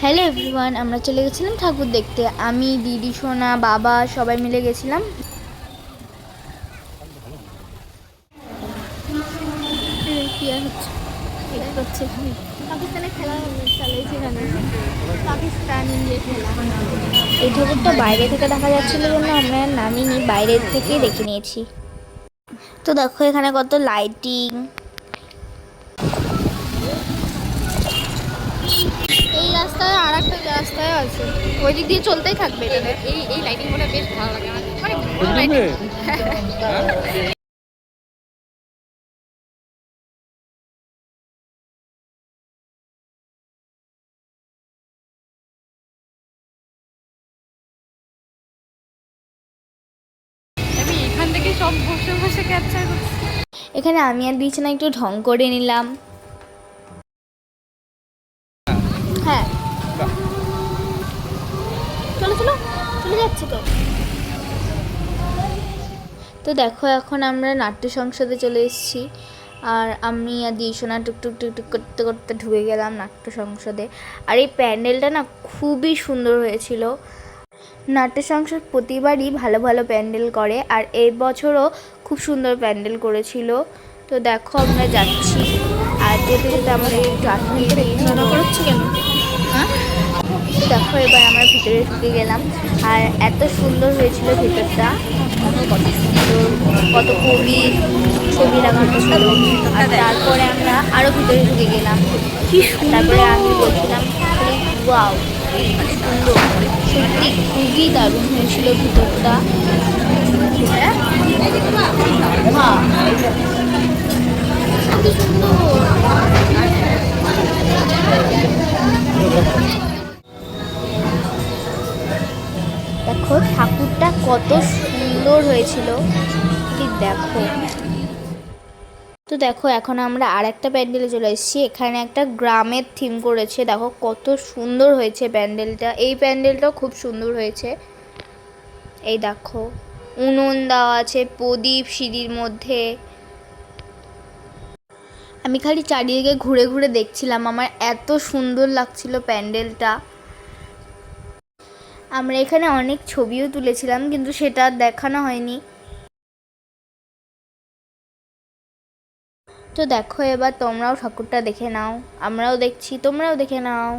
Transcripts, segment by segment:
Hello everyone, আমরা চলে গেছিলাম ঠাকুর দেখতে। আমি, দিদি, সোনা, বাবা সবাই মিলে গেছিলাম। এই ঠাকুরটা বাইরে থেকে দেখা যাচ্ছিল জন্য আমরা নামিনি, বাইরে থেকেই দেখে নিয়েছি। তো দেখো এখানে কত লাইটিং। এই রাস্তায় আর একটা রাস্তায় আছে, ওই দিক দিয়ে চলতেই থাকবে। এই লাইটিং গুলো বেশ ভালো লাগে আমার, মানে পুরো লাইটিং। আমি এখান থেকে সব বসে বসে ক্যাপচার করছি। এখানে আমি আর বিছানা একটু ঢং করে নিলাম। হ্যাঁ, চলো চলো, চলে যাচ্ছে তো। তো দেখো এখন আমরা নাট্য সংসদে চলে এসেছি, আর আমি আর দিশোনা টুকটুক টুকটুক করতে করতে ঢুকে গেলাম নাট্য সংসদে। আর এই প্যান্ডেলটা না খুবই সুন্দর হয়েছিল। নাট্য সংসদ প্রতিবারই ভালো ভালো প্যান্ডেল করে, আর এই বছরও খুব সুন্দর প্যান্ডেল করেছিল। তো দেখো আমরা যাচ্ছি, আর যেতে যেতে আমাদের একটু রান্না করাচ্ছি কেন? হ্যাঁ, তো দেখো এবার আমরা ভিতরে ঢুকে গেলাম, আর এত সুন্দর হয়েছিল ভিতরটা। কত সুন্দর, কত কবি ছবি রাখা ছিল। আর তারপরে আমরা আরও ভিতরে ঢুকে গেলাম। তারপরে আমি বলছিলাম ওয়াও সুন্দর, সত্যি খুবই দারুণ হয়েছিল ভিতরটা। হ্যাঁ, দেখো ঠাকুরটা কত সুন্দর হয়েছিল, ঠিক দেখো। তো দেখো এখন আমরা আর একটা প্যান্ডেলে চলে এসেছি। এখানে একটা গ্রামের থিম করেছে, দেখো কত সুন্দর হয়েছে প্যান্ডেলটা। এই প্যান্ডেলটাও খুব সুন্দর হয়েছে। এই দেখো উনুন দেওয়া আছে, প্রদীপ সিঁড়ির মধ্যে। আমি খালি চারিদিকে ঘুরে ঘুরে দেখছিলাম, আমার এত সুন্দর লাগছিল প্যান্ডেলটা। আমরা এখানে অনেক ছবিও তুলেছিলাম, কিন্তু সেটা দেখানো হয়নি। তো দেখো এবার তোমরাও ঠাকুরটা দেখে নাও, আমরাও দেখছি, তোমরাও দেখে নাও।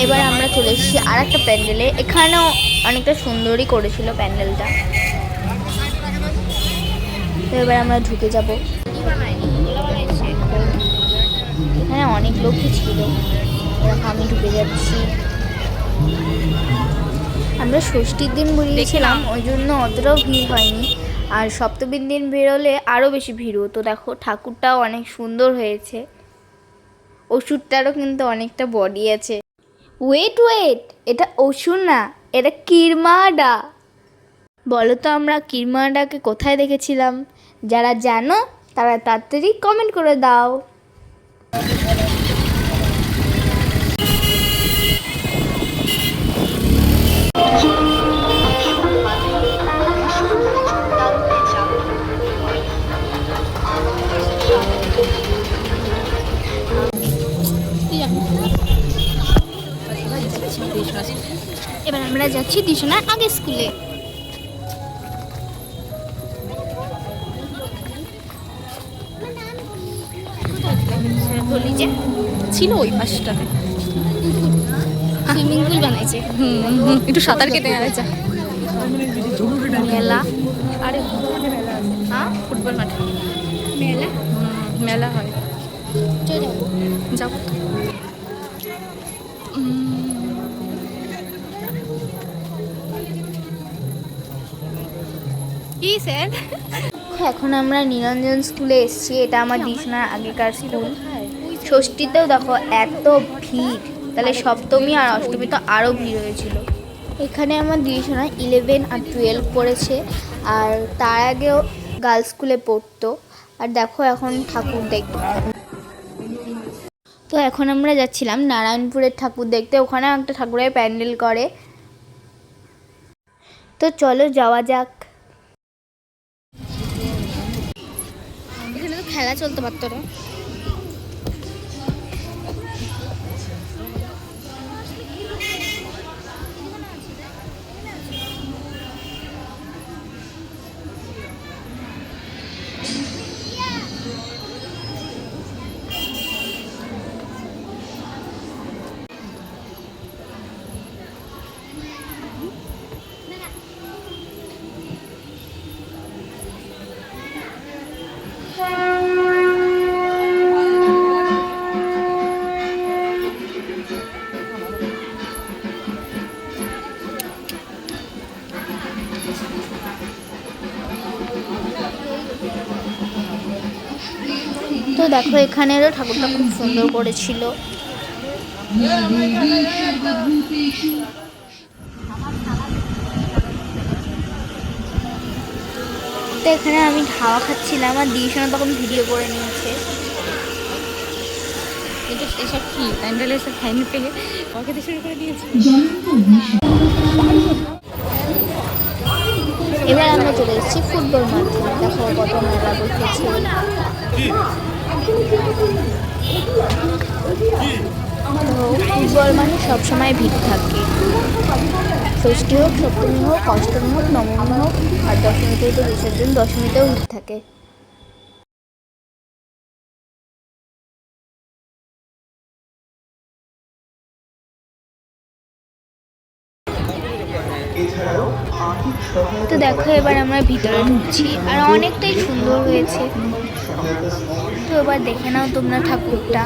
এবার আমরা চলে এসেছি আর একটা প্যান্ডেলে। এখানেও অনেকটা সুন্দরই করেছিল প্যান্ডেলটা। তো এবার আমরা ঢুকে যাব। এখানে অনেক লোকই ছিল, এরকম আমি ঢুকে যাচ্ছি। আমরা ষষ্ঠীর দিন বেরিয়েছিলাম, ওই জন্য অতটাও ভিড় হয়নি। আর সপ্তমীর দিন বেরোলে আরও বেশি ভিড় হতো। দেখো ঠাকুরটাও অনেক সুন্দর হয়েছে, ওষুধটারও কিন্তু অনেকটা বডি আছে। ওয়েট ওয়েট, এটা অসুর না, এটা কিরমাডা। বলো তো আমরা কিরমাডাকে কোথায় দেখেছিলাম? যারা জানো তারা তাড়াতাড়ি কমেন্ট করে দাও। এবার আমরা যাচ্ছি দিশোনার আগে স্কুলে। বলি যে ছিল ওই পাশটাতে সুইমিং পুল বানাইছে, একটু সাঁতার কেটে গেছে। মেলা, আরে হ্যাঁ ফুটবল মাঠে মেলা, মেলা হয়। যাবো কি স্যার। এখন আমরা নিরঞ্জন স্কুলে এসেছি, এটা আমার দিশনার আগেকার স্কুল। ষষ্ঠীতেও দেখো এত ভিড়, তাহলে সপ্তমী আর অষ্টমী তো আরও ভিড় হয়েছিল। এখানে আমার দিশনা 11 আর 12 পড়েছে, আর তার আগেও গার্লস স্কুলে পড়তো। আর দেখো এখন ঠাকুর দেখতে। তো এখন আমরা যাচ্ছিলাম নারায়ণপুরের ঠাকুর দেখতে, ওখানে একটা ঠাকুরের প্যান্ডেল করে। তো চলো যাওয়া যাক। এখানে তো খেলা চলতে পারতো না। তো দেখো এখানেরও ঠাকুরটা খুব সুন্দর করেছিল। তো এখানে আমি হাওয়া খাচ্ছিলাম আর দিশানা তখন ভিডিও করে নিয়েছে। কিন্তু এসব কি প্যান্ডেলে এসব খাইনি পেয়ে ওকে শুরু করে দিয়েছে। এবার আমরা চলে এসেছি ফুটবল মাঠে। দেখো কত মেলা বসেছে। তো ফুটবল মাঠে সবসময় ভিড় থাকে, ষষ্ঠী হোক, সপ্তমী হোক, অষ্টমী হোক, নবমী হোক, আর দশমীতে তো বিসর্জন, দশমীতেও ভিড় থাকে। তো দেখো এবার আমরা ভিতরে ঢুকছি আর অনেকটাই সুন্দর হয়েছে। তো এবার দেখে নাও তোমরা ঠাকুরটা।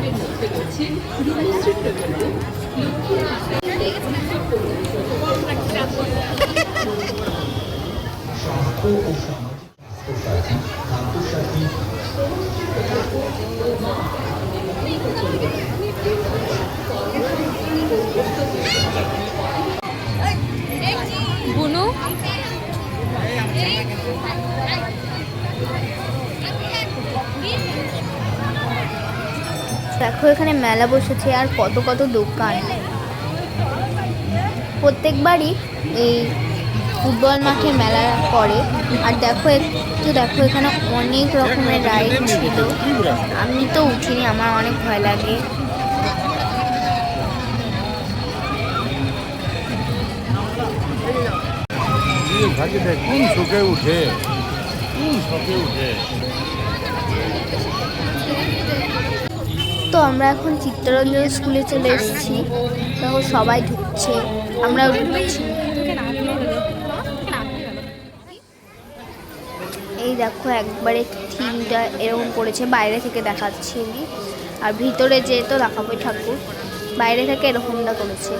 বুনু দেখো এখানে মেলা বসেছে আর কত কত দোকান। প্রত্যেকবারই এই ফুটবল মাঠে মেলা করে। আর দেখো দেখো এখানে অনেক রকমের রাইড ছিল। আমি তো উঠিনি, আমার অনেক ভয় লাগে। তো আমরা এখন চিত্তরঞ্জন স্কুলে চলে এসেছি। দেখো সবাই ঢুকছে, আমরাও ঢুকছি। এই দেখো একবারে থিমটা এরকম করেছে, বাইরে থেকে দেখাচ্ছি আমি। আর ভিতরে যে তো দেখাবো ঠাকুর, বাইরে থেকে এরকমটা করেছে।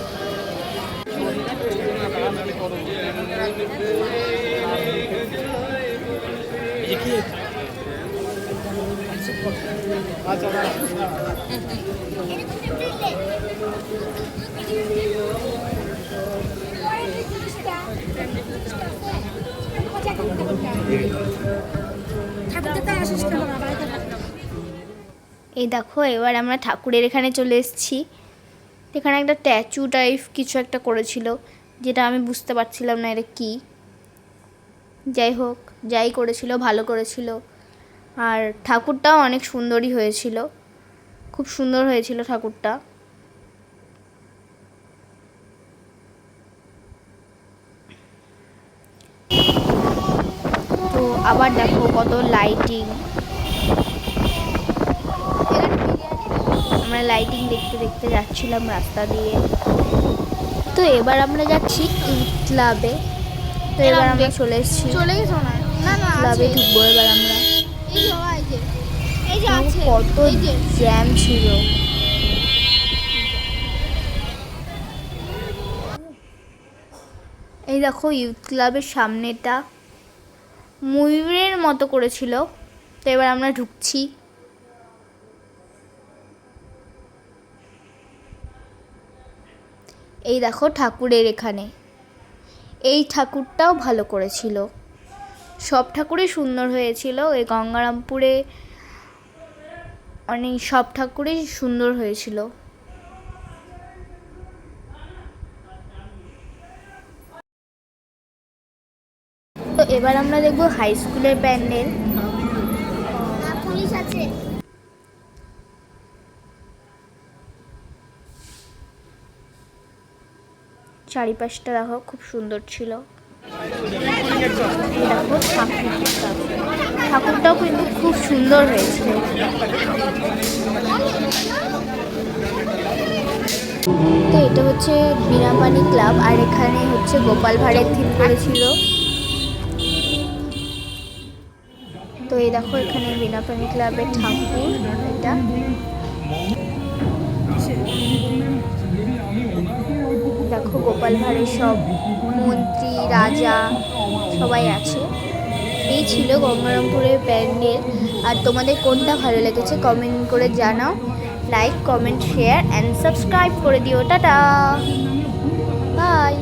এই দেখো এবার আমরা ঠাকুরের এখানে চলে এসেছি। এখানে একটা স্ট্যাচু টাইপ কিছু একটা করেছিল, যেটা আমি বুঝতে পারছিলাম না এটা কি। যাই হোক, যাই করেছিল ভালো করেছিল। আর ঠাকুরটাও অনেক সুন্দরই হয়েছিল, খুব সুন্দর হয়েছিল ঠাকুরটা। তো আবার দেখো কত লাইটিং, আমরা লাইটিং দেখতে দেখতে যাচ্ছিলাম রাস্তা দিয়ে। তো এবার আমরা যাচ্ছি ইউথ ক্লাবে। তো এবার আমরা চলে এসেছি ক্লাবে, ঢুকবো এবার আমরা। কত জ্যাম ছিল। এই দেখো ইউথ ক্লাবের সামনেটা ময়ূরের মতো করেছিল। তো এবার আমরা ঢুকছি। এই দেখো ঠাকুরের এখানে, এই ঠাকুরটাও ভালো করেছিল। সব ঠাকুরই সুন্দর হয়েছিল। এই গঙ্গারামপুরে সব ঠাকুরই সুন্দর হয়েছিল। এবার আমরা দেখবো হাই স্কুলের প্যান্ডেল। পুলিশ আছে। চারিপাশটা দেখো খুব সুন্দর ছিল। দেখো ঠাকুরটাও কিন্তু খুব সুন্দর হয়েছিল। তো এটা হচ্ছে বীণাপানি ক্লাব, আর এখানে হচ্ছে গোপাল ভাঁড়ের থিম করেছিল। তো এই দেখো এখানে বীণাপানি ক্লাবের ঠাকুর এটা। দেখো গোপাল ভাঁড়ের সব মন্ত্রী রাজা সবাই আছে। এই ছিল গঙ্গারামপুরের প্যান্ডেল। আর তোমাদের কোনটা ভালো লেগেছে কমেন্ট করে জানাও। Like comment share and subscribe করে দিও। Tata bye.